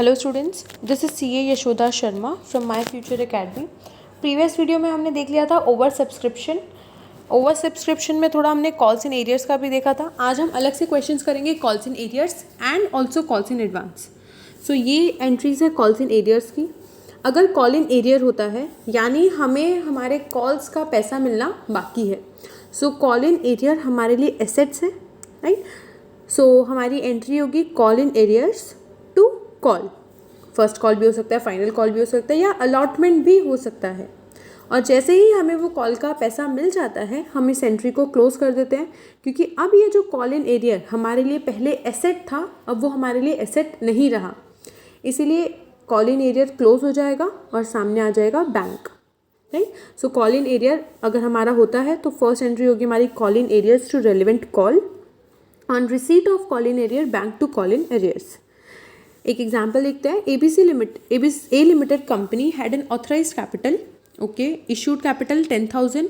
Hello students, this is CA Yashoda Sharma from my future academy. Previous video में हमने देख लिया था ओवर सब्सक्रिप्शन में थोड़ा हमने कॉल्स इन एरियर्स का भी देखा था। आज हम अलग से क्वेश्चंस करेंगे calls in arrears and also calls in advance. So ये एंट्रीज है कॉल्स इन एरियर्स की। अगर कॉल इन एरियर होता है यानी हमें हमारे कॉल्स का पैसा मिलना बाकी है। सो कॉल इन एरियर हमारे लिए एसेट्स है, राइट। सो हमारी एंट्री होगी call in arrears to call. First call भी हो सकता है, फाइनल कॉल भी हो सकता है, या अलॉटमेंट भी हो सकता है। और जैसे ही हमें वो कॉल का पैसा मिल जाता है हम इस एंट्री को क्लोज कर देते हैं, क्योंकि अब ये जो कॉल इन एरियर हमारे लिए पहले एसेट था, अब वो हमारे लिए एसेट नहीं रहा। इसीलिए कॉल इन एरियर क्लोज हो जाएगा और सामने आ जाएगा bank, right. So call in arrear अगर हमारा होता है तो फर्स्ट एंट्री होगी हमारी call in arrears to relevant call. On receipt of call in arrear bank to call in arrears. एक एग्जाम्पल देखते हैं। A limited company had an authorised capital, okay, issued capital 10,000,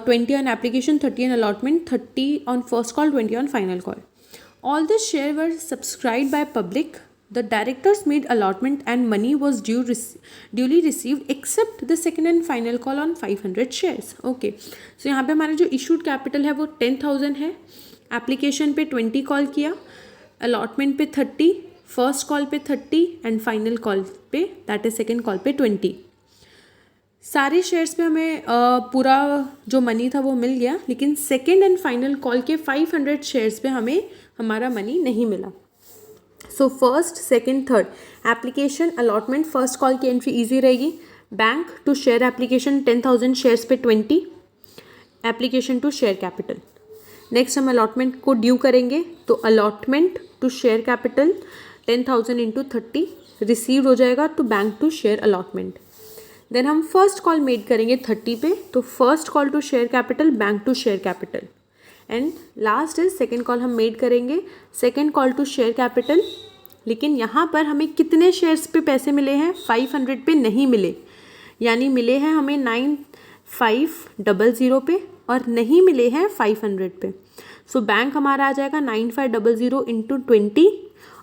20 on application, 30 on allotment, 30 on first call, 20 on final call. All the shares were subscribed by public. The directors made allotment and money was duly received except the second and final call on 500 shares. Okay. So यहाँ पे हमारा जो issued capital है वो 10,000 है, application पे 20 call किया, allotment पे 30, फर्स्ट कॉल पे 30 एंड फाइनल कॉल पे दैट इज सेकेंड कॉल पे 20। सारे शेयर्स पे हमें पूरा जो मनी था वो मिल गया, लेकिन सेकेंड एंड फाइनल कॉल के 500 शेयर्स पे हमें हमारा मनी नहीं मिला। So first, second, third application, allotment, first call की एंट्री इजी रहेगी। Bank to share application 10,000 shares पे 20, application to share capital. Next हम अलॉटमेंट को ड्यू करेंगे, तो allotment to share capital 10,000 into 30 receive हो जाएगा to bank to share allotment. Then हम फर्स्ट कॉल मेड करेंगे 30 पे, तो first call to share capital, bank to share capital. And last is second call हम मेड करेंगे, second call to share capital. लेकिन यहाँ पर हमें कितने शेयर्स पे पैसे मिले हैं? 500 पे नहीं मिले, यानी मिले हैं हमें 9500 पे और नहीं मिले हैं 500 पे। सो बैंक हमारा आ जाएगा 9500 इंटू 20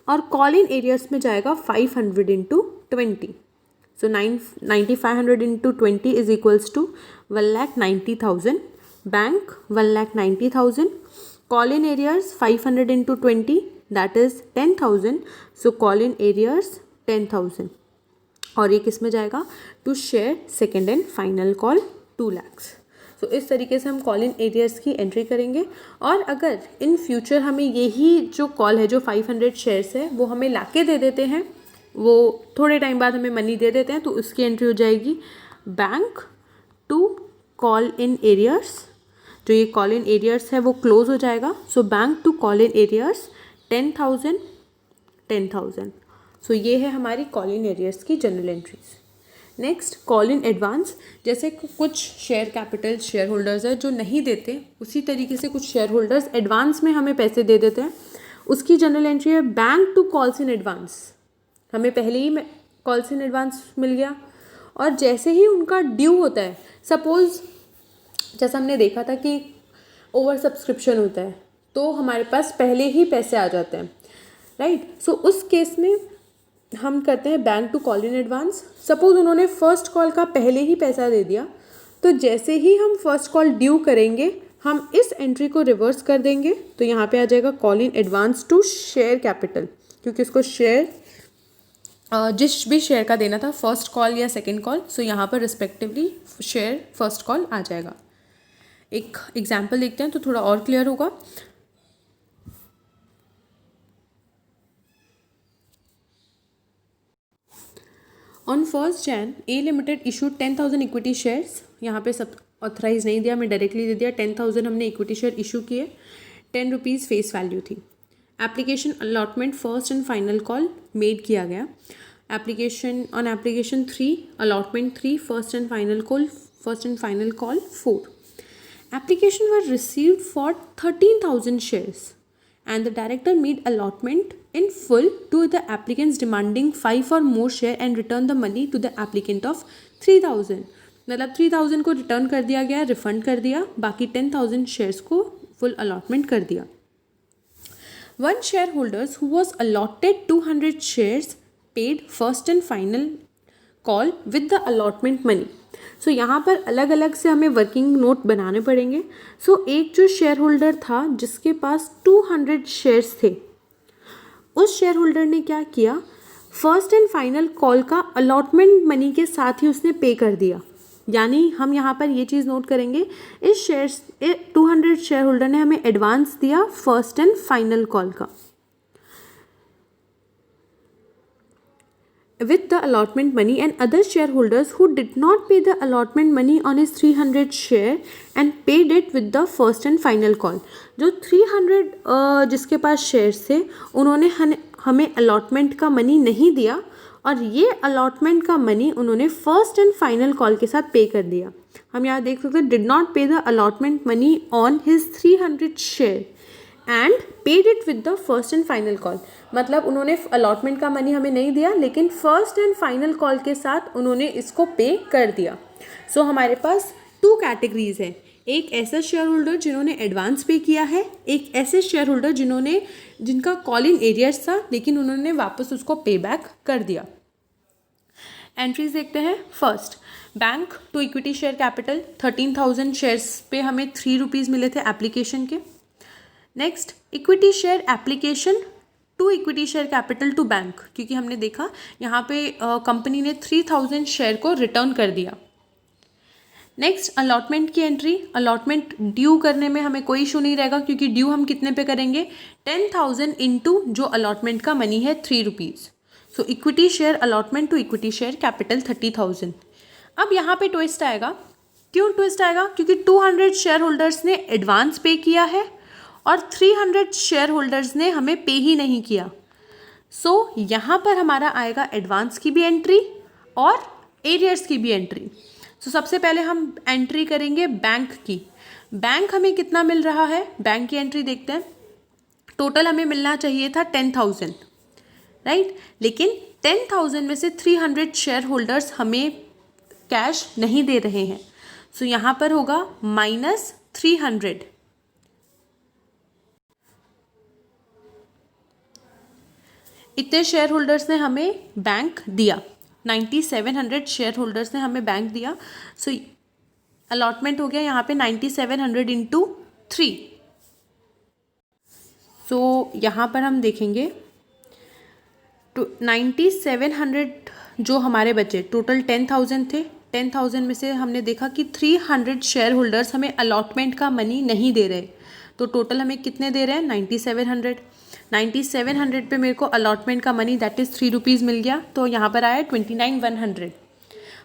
और कॉल इन एरियर्स में जाएगा 500 into 20। So 9500 into 20 is equals to 1,90,000। Bank 1,90,000, call in arrears 500 into 20 that is 10,000। So call in arrears 10,000 और ये किस में जाएगा? To share second and final call 2 lakhs। So इस तरीके से हम कॉल इन एरियर्स की एंट्री करेंगे। और अगर इन फ्यूचर हमें यही जो कॉल है, जो 500 शेयर्स है, वो हमें लाके दे देते हैं, वो थोड़े टाइम बाद हमें मनी दे देते हैं, तो उसकी एंट्री हो जाएगी bank to call in arrears. जो ये कॉल इन एरियर्स है वो क्लोज हो जाएगा। So bank to call in arrears 10,000, 10,000। So ये है हमारी कॉल इन एरियर्स की general entries. Next, call in advance. जैसे कुछ शेयर कैपिटल शेयर होल्डर्स है जो नहीं देते, उसी तरीके से कुछ शेयर होल्डर्स एडवांस में हमें पैसे दे देते हैं, उसकी जनरल एंट्री है bank to calls in advance. हमें पहले ही कॉल्स इन एडवांस मिल गया और जैसे ही उनका ड्यू होता है, सपोज जैसा हमने देखा था कि ओवर सब्सक्रिप्शन होता है तो हमारे पास पहले ही पैसे आ जाते हैं, राइट। सो उस केस में हम करते हैं bank to call in advance. Suppose उन्होंने फर्स्ट कॉल का पहले ही पैसा दे दिया, तो जैसे ही हम फर्स्ट कॉल ड्यू करेंगे हम इस एंट्री को रिवर्स कर देंगे, तो यहाँ पे आ जाएगा call in advance to share capital, क्योंकि उसको शेयर जिस भी शेयर का देना था, फर्स्ट कॉल या सेकेंड कॉल, सो यहाँ पर रिस्पेक्टिवली शेयर फर्स्ट कॉल आ जाएगा। एक एग्जाम्पल देखते हैं तो थोड़ा और क्लियर होगा। On 1 Jan A limited issued 10,000 equity shares. यहाँ पे सब ऑथराइज नहीं दिया, मैं डायरेक्टली दे दिया। 10,000 हमने इक्विटी शेयर इशू किए, 10 रुपीज़ फेस वैल्यू थी। Application allotment first and final call made किया गया। Application 3, allotment 3, first and final call 4। Application were received for 13,000 shares and the director made allotment in full to the applicants demanding 5 or more share and return the money to the applicant of 3,000। मतलब 3,000 को return कर दिया गया, refund कर दिया, बाकी 10,000 shares को full allotment कर दिया। One shareholders who was allotted 200 shares paid first and final call with the allotment money. So यहाँ पर अलग अलग से हमें वर्किंग नोट बनाने पड़ेंगे। सो एक जो शेयर होल्डर था जिसके पास 200 शेयर्स थे, उस शेयर होल्डर ने क्या किया, फर्स्ट एंड फाइनल कॉल का अलॉटमेंट मनी के साथ ही उसने पे कर दिया। यानी हम यहाँ पर ये चीज़ नोट करेंगे, इस 200 शेयर होल्डर ने हमें एडवांस दिया फर्स्ट एंड फाइनल कॉल का with the allotment money, and other shareholders who did not pay the allotment money on his 300 share and paid it with the first and final call। जो 300 जिसके पास shares थे उन्होंने हमें allotment का money नहीं दिया और ये अलॉटमेंट का मनी उन्होंने फर्स्ट एंड फाइनल कॉल के साथ पे कर दिया। हम यहाँ देख सकते हैं, डिड नॉट पे the allotment money on his 300 share and paid it with the first and final call. मतलब उन्होंने अलॉटमेंट का मनी हमें नहीं दिया, लेकिन फर्स्ट एंड फाइनल कॉल के साथ उन्होंने इसको पे कर दिया। सो हमारे पास 2 कैटेगरीज हैं, एक ऐसा शेयर होल्डर जिन्होंने एडवांस पे किया है, एक ऐसे शेयर होल्डर जिनका कॉल इन एरियर्स था लेकिन उन्होंने वापस उसको पे बैक कर दिया। एंट्रीज देखते हैं। First, bank to equity share capital 13,000 shares पे हमें 3 रुपीज़ मिले थे एप्लीकेशन के। Next, equity share application to equity share capital to bank, क्योंकि हमने देखा यहाँ पे कंपनी ने 3,000 शेयर को रिटर्न कर दिया। नेक्स्ट, अलॉटमेंट की एंट्री। अलॉटमेंट ड्यू करने में हमें कोई इशू नहीं रहेगा, क्योंकि ड्यू हम कितने पे करेंगे, 10,000 इंटू जो अलॉटमेंट का मनी है 3 rupees. So equity share allotment to equity share capital 30,000। अब यहाँ पे ट्विस्ट आएगा। क्यों ट्विस्ट आएगा? क्योंकि 200 शेयर होल्डर्स ने एडवांस पे किया है और 300 शेयर होल्डर्स ने हमें पे ही नहीं किया। सो यहाँ पर हमारा आएगा एडवांस की भी एंट्री और एरियर्स की भी एंट्री। सो सबसे पहले हम एंट्री करेंगे बैंक की। बैंक हमें कितना मिल रहा है, बैंक की एंट्री देखते हैं। टोटल हमें मिलना चाहिए था 10,000, राइट, लेकिन 10,000 में से 300 शेयर होल्डर्स हमें कैश नहीं दे रहे हैं। सो यहाँ पर होगा -300। इतने शेयर होल्डर्स ने हमें बैंक दिया, 9700 शेयर होल्डर्स ने हमें बैंक दिया। सो अलॉटमेंट हो गया यहाँ पे 9700 इंटू 3। सो यहाँ पर हम देखेंगे तो 9700 जो हमारे बचे, टोटल 10,000 थे। 10,000 में से हमने देखा कि 300 शेयर होल्डर्स हमें अलॉटमेंट का मनी नहीं दे रहे, तो टोटल हमें कितने दे रहे हैं, 9700। 9700 पे मेरे को अलॉटमेंट का मनी दैट इज़ 3 रुपीज़ मिल गया, तो यहाँ पर आया 29,100।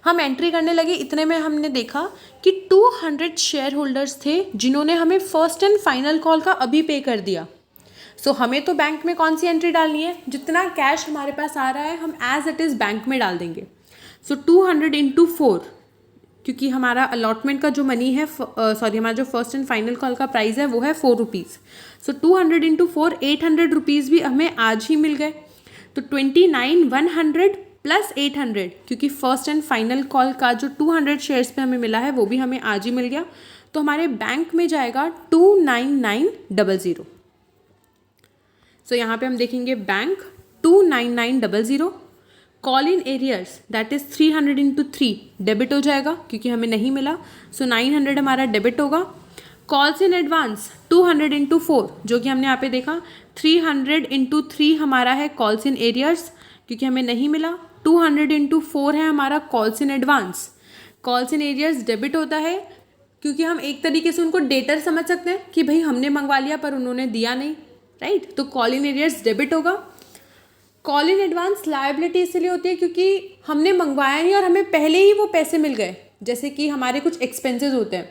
हम एंट्री करने लगे, इतने में हमने देखा कि 200 शेयर होल्डर्स थे जिन्होंने हमें फर्स्ट एंड फाइनल कॉल का अभी पे कर दिया। सो हमें तो बैंक में कौन सी एंट्री डालनी है, जितना कैश हमारे पास आ रहा है हम एज इट इज़ बैंक में डाल देंगे। सो 200 इंटू 4, क्योंकि हमारा अलॉटमेंट का जो मनी है, हमारा जो फर्स्ट एंड फाइनल कॉल का प्राइस है वो है 4 रुपीज़। सो 200 इंटू 4, 800 रुपीज़ भी हमें आज ही मिल गए। तो 29,100 प्लस 800, क्योंकि फर्स्ट एंड फाइनल कॉल का जो 200 शेयर्स पे हमें मिला है वो भी हमें आज ही मिल गया। तो हमारे बैंक में जाएगा 29900। सो यहाँ पे हम देखेंगे bank 29900। Call in arrears that is 300 into 3 debit हो जाएगा, क्योंकि हमें नहीं मिला। सो 900 हमारा डेबिट होगा। कॉल्स इन एडवांस 200 इंटू 4, जो कि हमने यहाँ पे देखा 300 इंटू 3 हमारा है कॉल्स इन एरियर्स, क्योंकि हमें नहीं मिला। 200 इंटू 4 है हमारा calls in advance. Calls in arrears debit होता है, क्योंकि हम एक तरीके से उनको डेटर समझ सकते हैं कि भाई हमने मंगवा लिया पर उन्होंने दिया नहीं, राइट। तो कॉल इन एरियर्स डेबिट होगा। कॉल इन एडवांस लायबिलिटी इसलिए होती है क्योंकि हमने मंगवाया नहीं और हमें पहले ही वो पैसे मिल गए। जैसे कि हमारे कुछ एक्सपेंसेस होते हैं,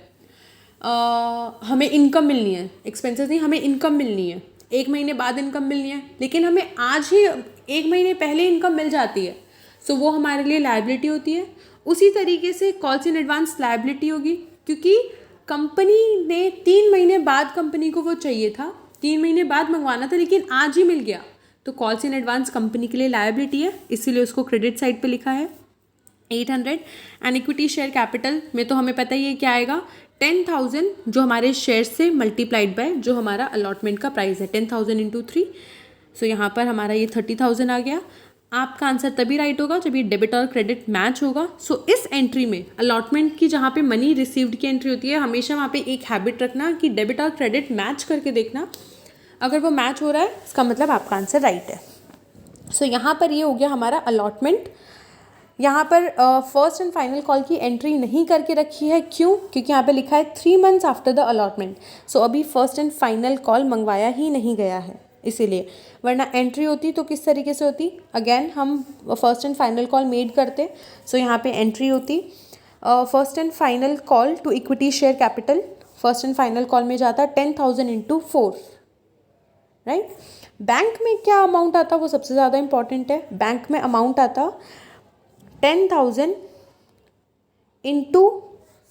हमें इनकम मिलनी है, एक्सपेंसेस नहीं, हमें इनकम मिलनी है, 1 महीने बाद इनकम मिलनी है, लेकिन हमें आज ही 1 महीने पहले इनकम मिल जाती है। सो वो हमारे लिए लायबिलिटी होती है। उसी तरीके से कॉल्स इन एडवांस लायबिलिटी होगी, क्योंकि कंपनी ने 3 महीने बाद कंपनी को वो चाहिए था, 3 महीने बाद मंगवाना था, लेकिन आज ही मिल गया। तो कॉल्स इन एडवांस कंपनी के लिए लायबिलिटी है, इसीलिए उसको क्रेडिट साइड पे लिखा है 800। एंड इक्विटी शेयर कैपिटल में तो हमें पता ही है क्या आएगा, 10,000 जो हमारे शेयर से मल्टीप्लाइड बाय जो हमारा अलॉटमेंट का प्राइस है, 10,000 इंटू 3। सो यहाँ पर हमारा ये 30,000 आ गया। आपका आंसर तभी राइट होगा जब ये डेबिट और क्रेडिट मैच होगा। सो इस एंट्री में अलॉटमेंट की जहाँ पे मनी रिसीव्ड की एंट्री होती है, हमेशा वहाँ पे एक हैबिट रखना कि डेबिट और क्रेडिट मैच करके देखना। अगर वो मैच हो रहा है इसका मतलब आपका आंसर राइट है। सो यहाँ पर ये हो गया हमारा अलॉटमेंट। यहाँ पर फर्स्ट एंड फाइनल कॉल की एंट्री नहीं करके रखी है, क्यों? क्योंकि यहाँ पे लिखा है 3 months आफ्टर द अलॉटमेंट। सो अभी फर्स्ट एंड फाइनल कॉल मंगवाया ही नहीं गया है इसीलिए, वरना एंट्री होती तो किस तरीके से होती? अगेन हम first and final call made करते। सो यहाँ पे एंट्री होती first and final call to equity share capital. First and final call में जाता 10,000 इंटू 4, राइट। बैंक में क्या अमाउंट आता वो सबसे ज़्यादा इंपॉर्टेंट है। बैंक में अमाउंट आता 10,000 इंटू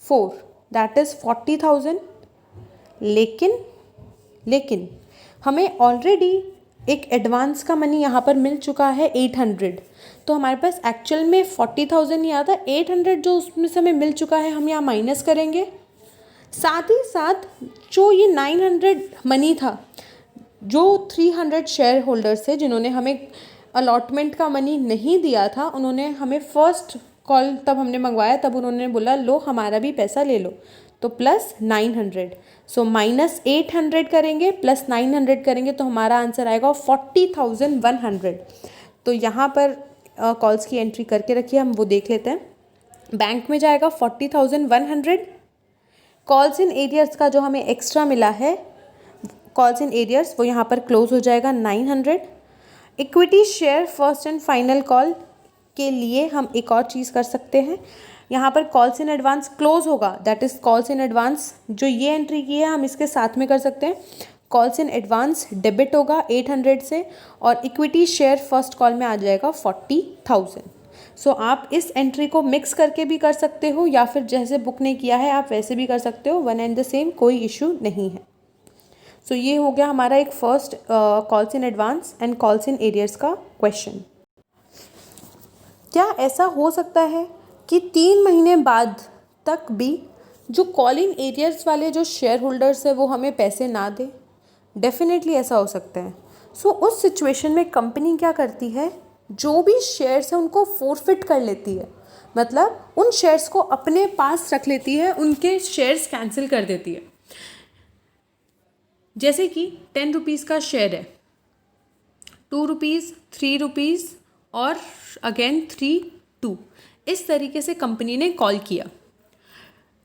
4, दैट इज़ 40,000। लेकिन हमें ऑलरेडी एक एडवांस का मनी यहाँ पर मिल चुका है 800, तो हमारे पास एक्चुअल में 40,000 नहीं आता, 800 जो उसमें से हमें मिल चुका है हम यहाँ माइनस करेंगे। साथ ही साथ जो ये 900 मनी था, जो 300 शेयर होल्डर्स थे जिन्होंने हमें अलॉटमेंट का मनी नहीं दिया था, उन्होंने हमें फर्स्ट कॉल तब हमने मंगवाया तब उन्होंने बोला लो हमारा भी पैसा ले लो, तो प्लस 900। सो माइनस 800 करेंगे प्लस 900 करेंगे तो हमारा आंसर आएगा 40,100। तो यहाँ पर कॉल्स की एंट्री करके रखिए, हम वो देख लेते हैं। बैंक में जाएगा 40,100। कॉल्स इन एरियर्स का जो हमें एक्स्ट्रा मिला है कॉल्स इन एरियर्स वो यहाँ पर क्लोज हो जाएगा 900। Equity share first and final call के लिए हम एक और चीज़ कर सकते हैं, यहाँ पर कॉल्स इन एडवांस क्लोज होगा, that is calls in advance जो ये एंट्री की है हम इसके साथ में कर सकते हैं। कॉल्स इन एडवांस डेबिट होगा 800 से और इक्विटी शेयर फर्स्ट कॉल में आ जाएगा 40,000। सो आप इस एंट्री को मिक्स करके भी कर सकते हो या फिर जैसे बुक ने किया है आप वैसे भी कर सकते हो, वन एंड द सेम, कोई इशू नहीं है। सो ये हो गया हमारा एक first calls in advance and calls in arrears का क्वेश्चन। क्या ऐसा हो सकता है कि 3 महीने बाद तक भी जो कॉल इन एरियर्स वाले जो शेयर होल्डर्स है वो हमें पैसे ना दे? डेफिनेटली ऐसा हो सकता है। सो उस सिचुएशन में कंपनी क्या करती है, जो भी शेयर्स है उनको फोरफिट कर लेती है, मतलब उन शेयर्स को अपने पास रख लेती है, उनके शेयर्स कैंसिल कर देती है। जैसे कि 10 रुपीज़ का शेयर है, 2 रुपीज़, 3 रुपीज़ और अगेन 3, 2, इस तरीके से कंपनी ने कॉल किया।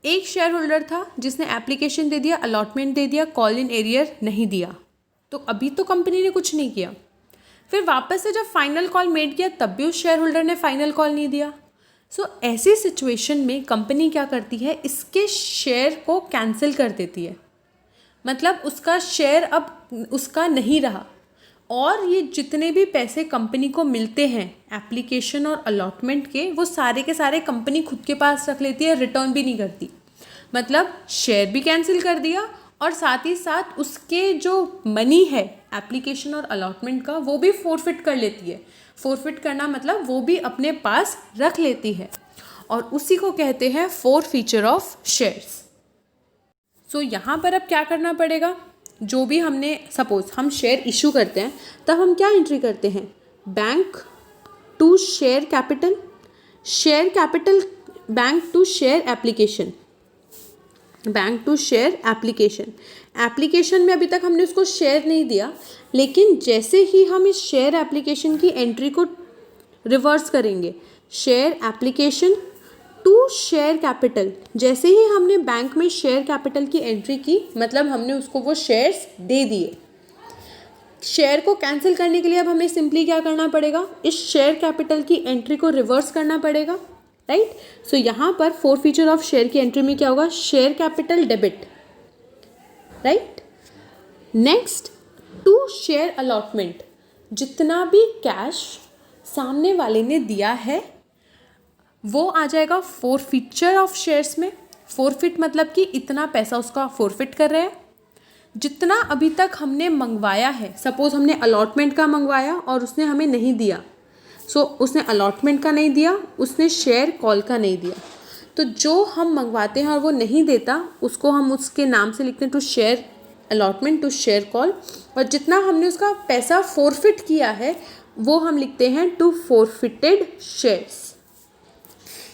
एक शेयर होल्डर था जिसने एप्लीकेशन दे दिया, अलॉटमेंट दे दिया, कॉल इन एरियर नहीं दिया, तो अभी तो कंपनी ने कुछ नहीं किया। फिर वापस से जब फाइनल कॉल मेड किया तब भी उस शेयर होल्डर ने फाइनल कॉल नहीं दिया। सो ऐसी सिचुएशन में कंपनी क्या करती है, इसके शेयर को कैंसिल कर देती है, मतलब उसका शेयर अब उसका नहीं रहा और ये जितने भी पैसे कंपनी को मिलते हैं एप्लीकेशन और अलॉटमेंट के, वो सारे के सारे कंपनी खुद के पास रख लेती है, रिटर्न भी नहीं करती। मतलब शेयर भी कैंसिल कर दिया और साथ ही साथ उसके जो मनी है एप्लीकेशन और अलॉटमेंट का वो भी फोरफिट कर लेती है। फोरफिट करना मतलब वो भी अपने पास रख लेती है और उसी को कहते हैं फोरफीचर ऑफ शेयर्स। सो यहाँ पर अब क्या करना पड़ेगा, जो भी हमने सपोज हम शेयर इशू करते हैं तब हम क्या एंट्री करते हैं, bank to share capital, share capital bank to share application, bank to share application. Application में अभी तक हमने उसको शेयर नहीं दिया, लेकिन जैसे ही हम इस शेयर एप्लीकेशन की एंट्री को रिवर्स करेंगे, share application to share capital, जैसे ही हमने बैंक में शेयर कैपिटल की एंट्री की मतलब हमने उसको वो शेयर्स दे दिए। शेयर को कैंसिल करने के लिए अब हमें सिंपली क्या करना पड़ेगा, इस शेयर कैपिटल की एंट्री को रिवर्स करना पड़ेगा, राइट। सो यहाँ पर फोरफीचर ऑफ शेयर की एंट्री में क्या होगा, share capital debit, right. Next to share allotment, जितना भी कैश सामने वाले ने दिया है वो आ जाएगा फोरफीचर ऑफ शेयर्स में। फोरफिट मतलब कि इतना पैसा उसका फोरफिट कर रहे हैं। जितना अभी तक हमने मंगवाया है, सपोज हमने अलॉटमेंट का मंगवाया और उसने हमें नहीं दिया, सो उसने अलॉटमेंट का नहीं दिया, उसने शेयर कॉल का नहीं दिया, तो जो हम मंगवाते हैं और वो नहीं देता उसको हम उसके नाम से लिखते हैं to share allotment to share call, और जितना हमने उसका पैसा फोरफिट किया है वो हम लिखते हैं टू फॉरफिटेड शेयर्स।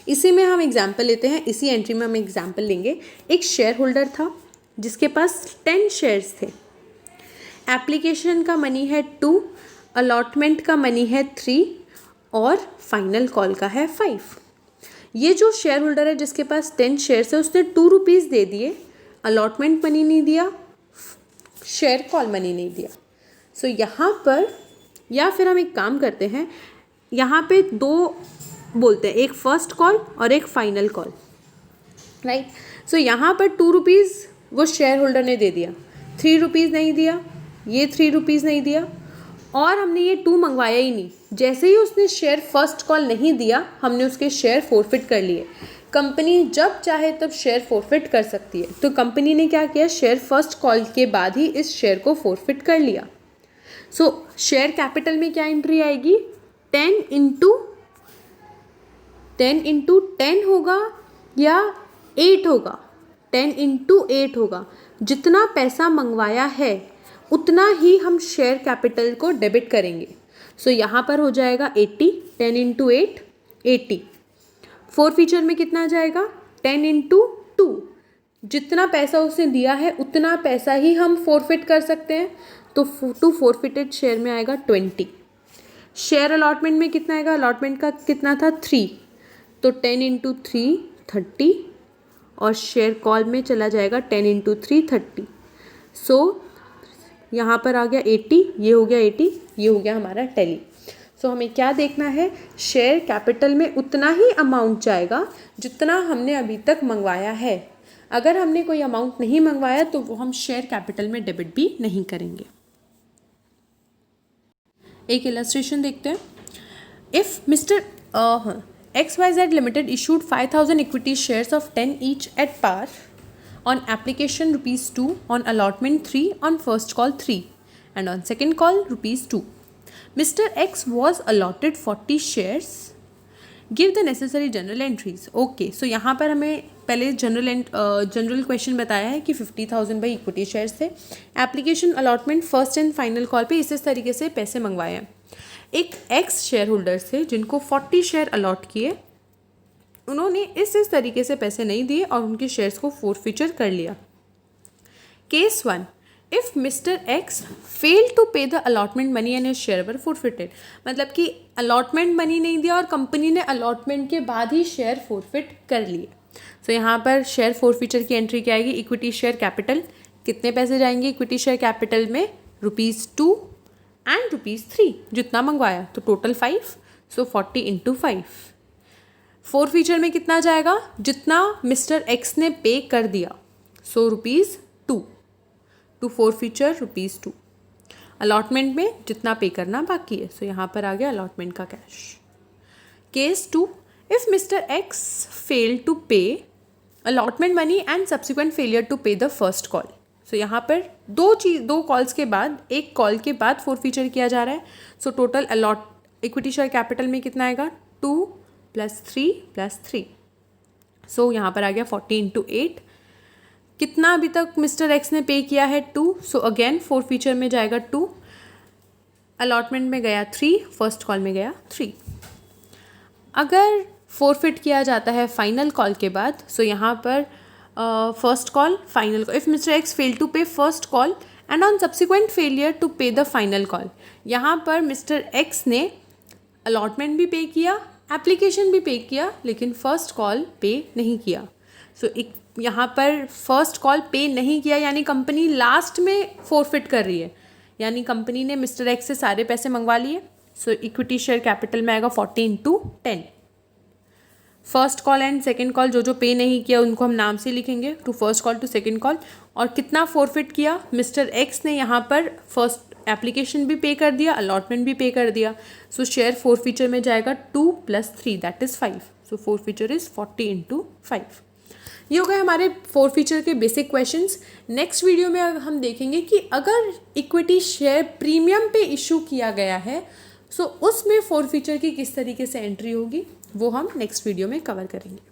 इसी में हम एग्जाम्पल लेते हैं, इसी एंट्री में हम एग्जाम्पल लेंगे। एक शेयर होल्डर था जिसके पास 10 शेयर्स थे। एप्लीकेशन का मनी है 2, अलॉटमेंट का मनी है 3 और फाइनल कॉल का है 5। ये जो शेयर होल्डर है जिसके पास 10 शेयर्स है उसने 2 रुपीज़ दे दिए, अलॉटमेंट मनी नहीं दिया, शेयर कॉल मनी नहीं दिया। सो यहाँ पर, या फिर हम एक काम करते हैं, यहाँ पे 2 बोलते हैं, एक फर्स्ट कॉल और एक फाइनल कॉल, राइट। सो यहाँ पर 2 रुपीज़ वो शेयर होल्डर ने दे दिया, 3 रुपीज़ नहीं दिया, ये 3 रुपीज़ नहीं दिया, और हमने ये 2 मंगवाया ही नहीं। जैसे ही उसने शेयर फर्स्ट कॉल नहीं दिया, हमने उसके शेयर फॉरफिट कर लिए। कंपनी जब चाहे तब शेयर फॉरफिट कर सकती है, तो कंपनी ने क्या किया, शेयर फर्स्ट कॉल के बाद ही इस शेयर को फॉरफिट कर लिया। सो शेयर कैपिटल में क्या एंट्री आएगी, 10 इंटू 10 होगा या 8 होगा, 10 इंटू 8 होगा। जितना पैसा मंगवाया है उतना ही हम शेयर कैपिटल को डेबिट करेंगे। सो यहाँ पर हो जाएगा 80, 10 इंटू 8 80। फॉरफीचर में कितना आ जाएगा, 10 इंटू 2। जितना पैसा उसने दिया है उतना पैसा ही हम फॉरफिट कर सकते हैं, तो टू फॉरफिटेड शेयर में आएगा 20। शेयर अलॉटमेंट में कितना आएगा, अलॉटमेंट का कितना था 3, तो 10 इंटू 3 30, और शेयर कॉल में चला जाएगा 10 इंटू 3 30। सो यहाँ पर आ गया 80, ये हो गया 80, ये हो गया हमारा टैली। सो हमें क्या देखना है, शेयर कैपिटल में उतना ही अमाउंट जाएगा जितना हमने अभी तक मंगवाया है। अगर हमने कोई अमाउंट नहीं मंगवाया तो वो हम शेयर कैपिटल में डेबिट भी नहीं करेंगे। एक इलस्ट्रेशन देखते हैं। If mister XYZ Limited issued 5,000 equity shares of 10 each at par, on application ₹2, on allotment 3, on first call 3, and on second call ₹2. Mr. X was allotted 40 shares. Give the necessary journal entries. Okay, so यहाँ पर हमें पहले general question बताया है कि 50,000 by equity shares थे। Application allotment first and final call पे इस तरीके से पैसे मंगवाए हैं। एक एक्स शेयर होल्डर्स थे जिनको 40 शेयर अलॉट किए, उन्होंने इस तरीके से पैसे नहीं दिए और उनके शेयर्स को फॉरफीचर कर लिया। Case 1, if Mr X fail to pay the allotment money and his share were forfeited, मतलब कि अलॉटमेंट मनी नहीं दिया और कंपनी ने अलॉटमेंट के बाद ही शेयर फॉरफिट कर लिए। सो यहाँ पर शेयर फॉरफीचर की एंट्री क्या आएगी, इक्विटी शेयर कैपिटल, कितने पैसे जाएंगे इक्विटी शेयर कैपिटल में, ₹2 एंड ₹3, जितना मंगवाया, तो टोटल 5, सो 40 इंटू 5। फॉरफीचर में कितना जाएगा, जितना मिस्टर एक्स ने पे कर दिया, सो ₹2 टू फॉरफीचर ₹2। अलॉटमेंट में जितना पे करना बाकी है, सो यहाँ पर आ गया अलॉटमेंट का cash. Case 2, if Mr X fail to pay allotment money and subsequent failure to pay the first call, so यहाँ पर दो कॉल्स के बाद, एक कॉल के बाद फॉरफीचर किया जा रहा है। So total equity share capital में कितना आएगा, 2 + 3 + 3, सो यहाँ पर आ गया 40 इंटू 8। कितना अभी तक मिस्टर एक्स ने पे किया है, 2, सो अगेन फॉरफीचर में जाएगा 2, अलॉटमेंट में गया 3, फर्स्ट कॉल में गया 3। अगर फॉरफिट किया जाता है फाइनल कॉल के बाद, सो यहाँ पर first call final call, if Mr X fail to pay first call and on subsequent failure to pay the final call, यहाँ पर मिस्टर एक्स ने अलॉटमेंट भी पे किया, एप्लीकेशन भी पे किया, लेकिन फर्स्ट कॉल पे नहीं किया। सो यहाँ पर फर्स्ट कॉल पे नहीं किया यानी कंपनी लास्ट में फॉरफिट कर रही है, यानी कंपनी ने मिस्टर एक्स से सारे पैसे मंगवा लिए। सो इक्विटी शेयर कैपिटल में आएगा 40 into 10। First call and second call जो पे नहीं किया उनको हम नाम से लिखेंगे, to first call to second call. और कितना फॉरफिट किया, मिस्टर एक्स ने यहाँ पर फर्स्ट एप्लीकेशन भी पे कर दिया, अलॉटमेंट भी पे कर दिया। सो शेयर फॉरफीचर में जाएगा 2 + 3 that is 5। So forfeiture is 40 into 5। ये हो गए हमारे फॉरफीचर के बेसिक क्वेश्चंस। नेक्स्ट वीडियो में हम देखेंगे कि अगर इक्विटी शेयर प्रीमियम पे इशू किया गया है, सो उसमें फॉरफीचर की किस तरीके से एंट्री होगी, वो हम नेक्स्ट वीडियो में कवर करेंगे।